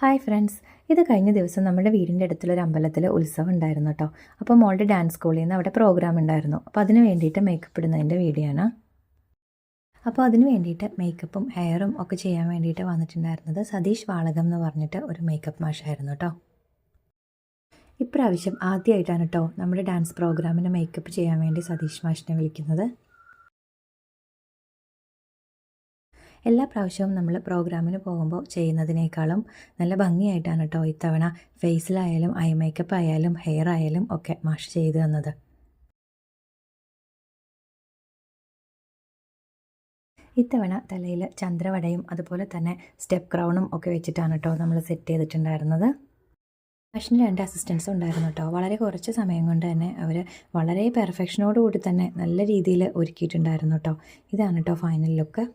Hi friends, ഇത് കഴിഞ്ഞ ദിവസം നമ്മുടെ വീടിൻ്റെ അടുത്തുള്ളൊരു അമ്പലത്തിൽ ഉത്സവം ഉണ്ടായിരുന്നു കേട്ടോ. അപ്പോൾ മോളുടെ ഡാൻസ് സ്കൂളിൽ നിന്ന് അവിടെ പ്രോഗ്രാം ഉണ്ടായിരുന്നു. അപ്പോൾ അതിന് വേണ്ടിയിട്ട് മേക്കപ്പ് ഇടുന്നതിൻ്റെ വീഡിയോ ആണ്. അപ്പോൾ അതിന് വേണ്ടിയിട്ട് മേക്കപ്പും ഹെയറും ഒക്കെ ചെയ്യാൻ വേണ്ടിയിട്ട് വന്നിട്ടുണ്ടായിരുന്നത് സതീഷ് വാളകം എന്ന് പറഞ്ഞിട്ട് ഒരു മേക്കപ്പ് മാഷായിരുന്നു കേട്ടോ. ഇപ്രാവശ്യം ആദ്യമായിട്ടാണ് കേട്ടോ നമ്മുടെ ഡാൻസ് പ്രോഗ്രാമിന് മേക്കപ്പ് ചെയ്യാൻ വേണ്ടി സതീഷ് മാഷിനെ വിളിക്കുന്നത്. എല്ലാ പ്രാവശ്യവും നമ്മൾ പ്രോഗ്രാമിന് പോകുമ്പോൾ ചെയ്യുന്നതിനേക്കാളും നല്ല ഭംഗിയായിട്ടാണ് കേട്ടോ ഇത്തവണ ഫേസിലായാലും ഐ മേക്കപ്പ് ആയാലും ഹെയർ ആയാലും ഒക്കെ മാഷ് ചെയ്തു തന്നത്. ഇത്തവണ തലയിൽ ചന്ദ്രവടയും അതുപോലെ തന്നെ സ്റ്റെപ്പ് ക്രൗണും ഒക്കെ വെച്ചിട്ടാണ് കേട്ടോ നമ്മൾ സെറ്റ് ചെയ്തിട്ടുണ്ടായിരുന്നത്. മാഷിന് 2 അസിസ്റ്റൻസും ഉണ്ടായിരുന്നു കേട്ടോ. വളരെ കുറച്ച് സമയം കൊണ്ട് തന്നെ അവർ വളരെ പെർഫെക്ഷനോടുകൂടി തന്നെ നല്ല രീതിയിൽ ഒരുക്കിയിട്ടുണ്ടായിരുന്നു കേട്ടോ. ഇതാണ് കേട്ടോ ഫൈനൽ ലുക്ക്.